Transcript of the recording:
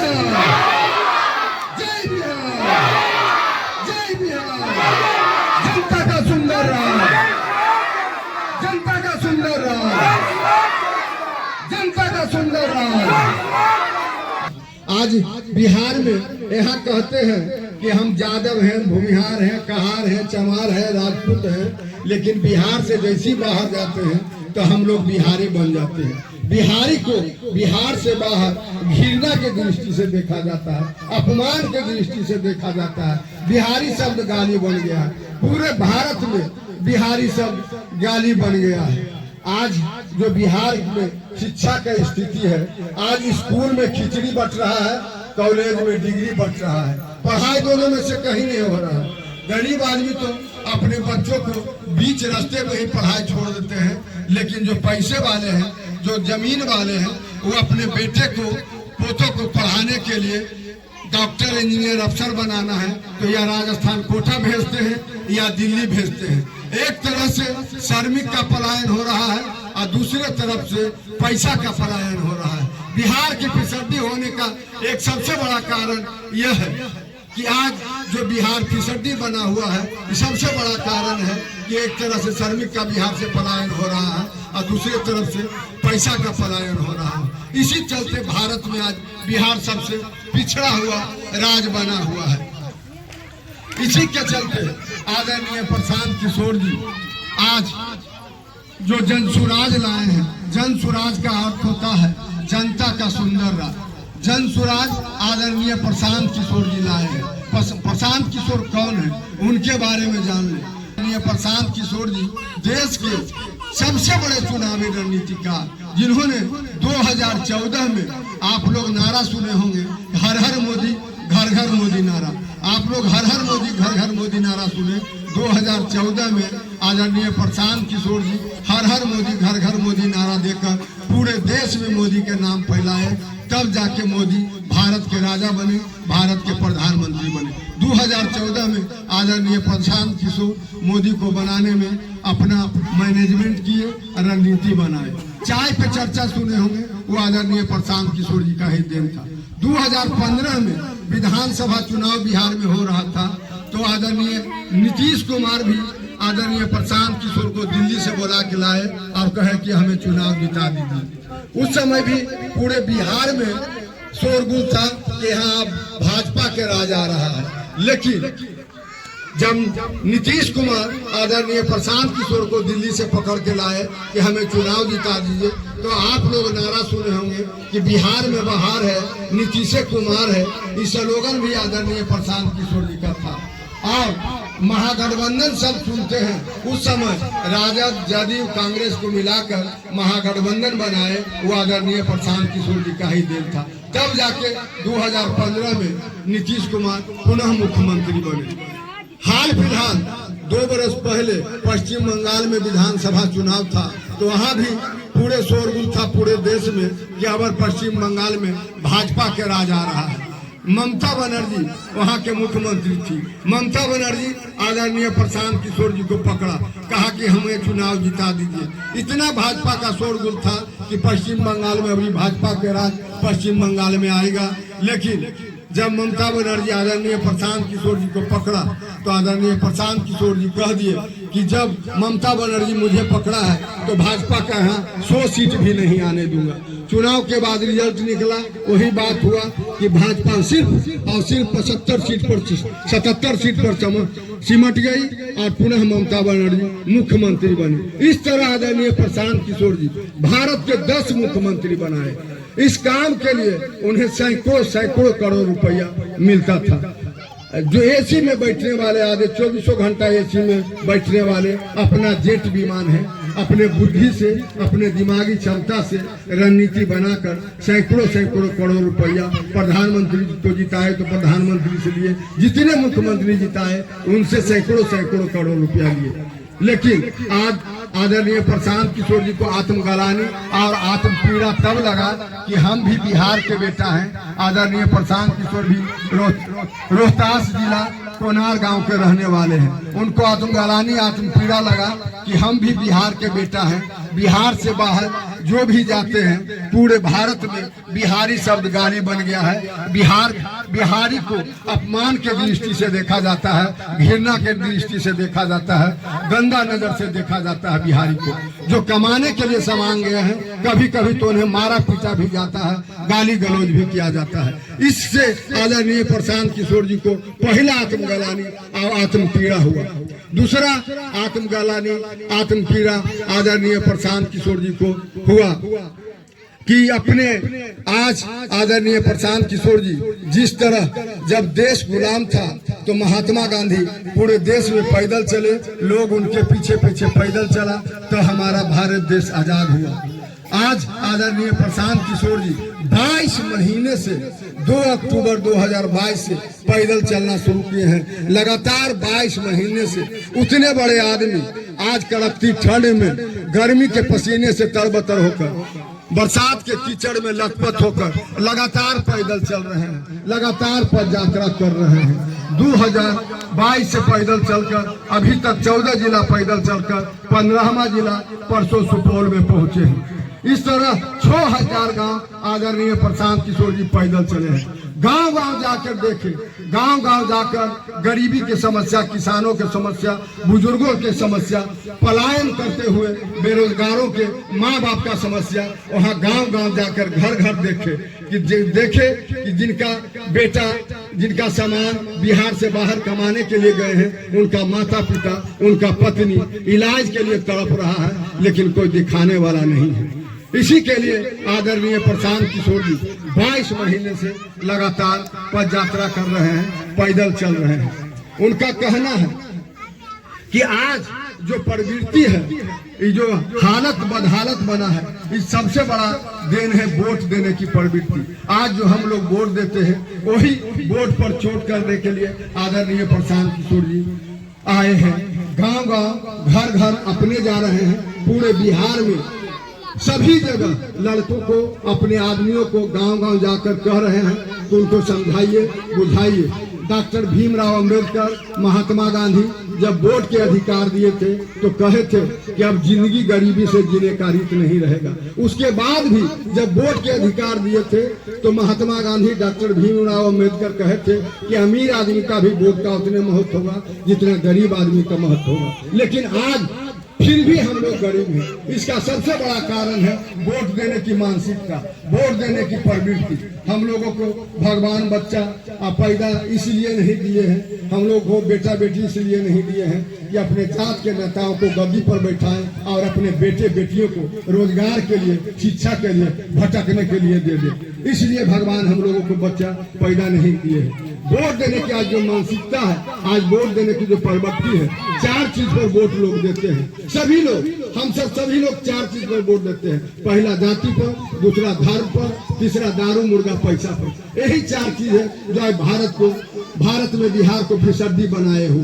बिहार, जय बिहार, जय बिहार। जनता का सुंदर राज, जनता का सुंदर राज, जनता का सुंदर राज। आज बिहार में यहाँ कहते हैं कि हम जादव हैं, भूमिहार हैं, कहार हैं, चमार हैं, राजपूत हैं, लेकिन बिहार से जैसी बाहर जाते हैं तो हम लोग बिहारी बन जाते हैं। बिहारी को बिहार से बाहर घृणा के दृष्टि से देखा जाता है, अपमान के दृष्टि से देखा जाता है। बिहारी शब्द गाली बन गया है, पूरे भारत में बिहारी शब्द गाली बन गया है। आज जो बिहार में शिक्षा का स्थिति है, आज स्कूल में खिचड़ी बंट रहा है, कॉलेज में डिग्री बंट रहा है, पढ़ाई दोनों में से कहीं नहीं हो रहा है। गरीब आदमी तो अपने बच्चों को बीच रास्ते में ही पढ़ाई छोड़ देते हैं, लेकिन जो पैसे वाले हैं, जो जमीन वाले हैं, वो अपने बेटे को, पोतों को पढ़ाने के लिए डॉक्टर, इंजीनियर, अफसर बनाना है तो या राजस्थान कोटा भेजते हैं या दिल्ली भेजते हैं। एक तरह से श्रमिक का पलायन हो रहा है और दूसरे तरफ से पैसा का पलायन हो रहा है। बिहार की फिसड्डी होने का एक सबसे बड़ा कारण यह है कि आज जो बिहार फिसड्डी बना हुआ है, सबसे बड़ा कारण है कि एक तरह से श्रमिक का बिहार से पलायन हो रहा है और दूसरी तरफ से पैसा का पलायन हो रहा है। इसी चलते भारत में आज बिहार सबसे पिछड़ा हुआ राज्य बना हुआ है। इसी के चलते आदरणीय प्रशांत किशोर जी आज जो जनसुराज लाए हैं, जनसुराज का अर्थ होता है जनता का सुंदर राज। जनसुराज आदरणीय प्रशांत किशोर जी लाए हैं। प्रशांत किशोर कौन है, उनके बारे में जान लें। आदरणीय प्रशांत किशोर जी देश के सबसे बड़े चुनावी रणनीतिकार, जिन्होंने 2014 में आप लोग नारा सुने होंगे, हर हर मोदी घर घर मोदी नारा। आप लोग हर हर मोदी घर घर मोदी नारा सुने। 2014 में आदरणीय प्रशांत किशोर जी हर हर मोदी घर घर मोदी नारा देकर पूरे देश में मोदी के नाम फैलाए, तब जाके मोदी भारत के राजा बने, भारत के प्रधानमंत्री बने। 2014 में आदरणीय प्रशांत किशोर मोदी को बनाने में अपना मैनेजमेंट किए, रणनीति बनाए। चाय पे चर्चा सुने होंगे, वो आदरणीय प्रशांत किशोर जी का ही देन था। 2015 में विधानसभा चुनाव बिहार में हो रहा था तो आदरणीय नीतीश कुमार भी आदरणीय प्रशांत किशोर को दिल्ली से बुला के लाए और कहे कि हमें चुनाव जिता दीजिए। उस समय भी पूरे बिहार में शोरगुल था कि यहाँ भाजपा के राज आ रहा है, लेकिन जब नीतीश कुमार आदरणीय प्रशांत किशोर को दिल्ली से पकड़ के लाए कि हमें चुनाव जिता दीजिए, तो आप लोग नारा सुने होंगे कि बिहार में बहार है, नीतीश कुमार है। इस स्लोगन भी आदरणीय प्रशांत किशोर जी का था। और महागठबंधन सब सुनते हैं, उस समय राजद, जदयू, कांग्रेस को मिलाकर महागठबंधन बनाए, वो आदरणीय प्रशांत किशोर जी का ही देन था। तब जाके 2015 में नीतीश कुमार पुनः मुख्यमंत्री बने। हाल फिलहाल 2 बरस पहले पश्चिम बंगाल में विधानसभा चुनाव था, तो वहाँ भी पूरे शोरगुल था पूरे देश में कि अब पश्चिम बंगाल में भाजपा के राज आ रहा है। ममता बनर्जी वहाँ के मुख्यमंत्री थी। ममता बनर्जी आदरणीय प्रशांत किशोर जी को पकड़ा, कहा कि हमें चुनाव जिता दीजिए। इतना भाजपा का शोरगुल था कि पश्चिम बंगाल में अभी भाजपा के राज पश्चिम बंगाल में आएगा। लेकिन जब ममता बनर्जी आदरणीय प्रशांत किशोर जी को पकड़ा तो आदरणीय प्रशांत किशोर जी कह दिए कि जब ममता बनर्जी मुझे पकड़ा है तो भाजपा का यहाँ 100 सीट भी नहीं आने दूंगा। चुनाव के बाद रिजल्ट निकला, वही बात हुआ कि भाजपा सिर्फ और सिर्फ 77 सीट पर सिमट गई और पुनः ममता बनर्जी मुख्यमंत्री बनी। इस तरह आदरणीय प्रशांत किशोर जी भारत के 10 मुख्यमंत्री बनाए। इस काम के लिए उन्हें सैकड़ों करोड़ रुपया मिलता था। जो एसी में बैठने वाले, आधे 24 घंटा एसी में बैठने वाले, अपना जेट विमान है, अपने बुद्धि से, अपने दिमागी क्षमता से रणनीति बनाकर सैकड़ों करोड़ रुपया प्रधानमंत्री को जिताए तो प्रधानमंत्री से लिए, जितने मुख्यमंत्री जिताए उनसे सैकड़ों करोड़ रुपया लिए। लेकिन आज आदरणीय प्रशांत किशोर जी को आत्मग्लानि और आत्म पीड़ा तब लगा कि हम भी बिहार के बेटा हैं। आदरणीय प्रशांत किशोर भी रोहतास जिला कोनार गांव के रहने वाले हैं। उनको आत्मग्लानि, आत्म पीड़ा लगा कि हम भी बिहार के बेटा हैं। बिहार से बाहर जो भी जाते हैं पूरे भारत में बिहारी शब्द गाली बन गया है। बिहारी को अपमान के दृष्टि से देखा जाता है, घृणा के दृष्टि से देखा जाता है, गंदा नजर से देखा जाता है। बिहारी को जो कमाने के लिए सामान गए हैं, कभी कभी तो उन्हें मारा पीटा भी जाता है, गाली गलौज भी किया जाता है। इससे आदरणीय प्रशांत किशोर जी को पहला आत्मग्लानि और आत्मपीड़ा हुआ। दूसरा आत्मग्लानि आत्मपीड़ा आदरणीय प्रशांत किशोर जी को हुआ कि अपने आज आदरणीय प्रशांत किशोर जी जिस तरह जब देश गुलाम था तो महात्मा गांधी पूरे देश में पैदल चले, लोग उनके पीछे पीछे पैदल चला तो हमारा भारत देश आजाद हुआ। आज आदरणीय प्रशांत किशोर जी 22 महीने से 2 अक्टूबर 2022 से पैदल चलना शुरू किए हैं। लगातार 22 महीने से उतने बड़े आदमी आज कड़कती ठंड में गर्मी के पसीने से तरबतर होकर, बरसात के कीचड़ में लथपथ होकर लगातार पैदल चल रहे हैं, लगातार पद यात्रा कर रहे हैं। 2022 से पैदल चलकर अभी तक 14 जिला पैदल चलकर 15वां जिला परसों सुपौल में पहुंचे हैं। इस तरह 6000 गांव आदरणीय प्रशांत किशोर जी पैदल चले हैं। गांव गांव जाकर देखे, गांव गांव जाकर गरीबी की समस्या, किसानों की समस्या, बुजुर्गों की समस्या, पलायन करते हुए बेरोजगारों के माँ बाप का समस्या, वहाँ गांव गांव जाकर घर घर देखे कि जिनका बेटा, जिनका सामान बिहार से बाहर कमाने के लिए गए हैं, उनका माता पिता, उनका पत्नी इलाज के लिए तड़प रहा है, लेकिन कोई दिखाने वाला नहीं है। इसी के लिए आदरणीय प्रशांत किशोर जी 22 महीने से लगातार पद यात्रा कर रहे हैं, पैदल चल रहे हैं। उनका कहना है कि आज जो प्रवृत्ति है, ये जो हालत बदहालत बना है, इस सबसे बड़ा देन है वोट देने की प्रवृत्ति। आज जो हम लोग वोट देते हैं, वही वोट पर चोट करने के लिए आदरणीय प्रशांत किशोर जी आए हैं। गांव गांव घर घर अपने जा रहे हैं। पूरे बिहार में सभी जगह लड़कों को, अपने आदमियों को गांव गांव जाकर कह रहे हैं कि उनको समझाइए, बुझाइए। डॉक्टर भीमराव अंबेडकर, महात्मा गांधी जब वोट के अधिकार दिए थे तो कहे थे कि अब जिंदगी गरीबी से जीने का रीत नहीं रहेगा। उसके बाद भी जब वोट के अधिकार दिए थे तो महात्मा गांधी, डॉक्टर भीमराव अंबेडकर कहे थे कि अमीर आदमी का भी वोट का उतने महत्व होगा जितना गरीब आदमी का महत्व होगा। लेकिन आज फिर भी हम लोग गरीब हैं। इसका सबसे बड़ा कारण है वोट देने की मानसिकता, वोट देने की प्रवृत्ति। हम लोगों को भगवान बच्चा पैदा इसलिए नहीं दिए हैं, हम लोग को बेटा बेटी इसलिए नहीं दिए हैं कि अपने जात के नेताओं को गद्दी पर बैठाएं और अपने बेटे बेटियों को रोजगार के लिए, शिक्षा के लिए, भटकने के लिए दे दे। इसलिए भगवान हम लोगों को बच्चा पैदा नहीं किए हैं। वोट देने की आज जो मानसिकता है, आज वोट देने की जो प्रवृत्ति है, 4 चीज पर वोट लोग देते हैं। सभी लोग, हम सब सभी लोग 4 चीज पर वोट देते हैं। पहला जाति पर, दूसरा धर्म पर, तीसरा दारू मुर्गा पैसा पर। यही 4 चीज है जो भारत में बिहार को फिसड्डी बनाए हुए।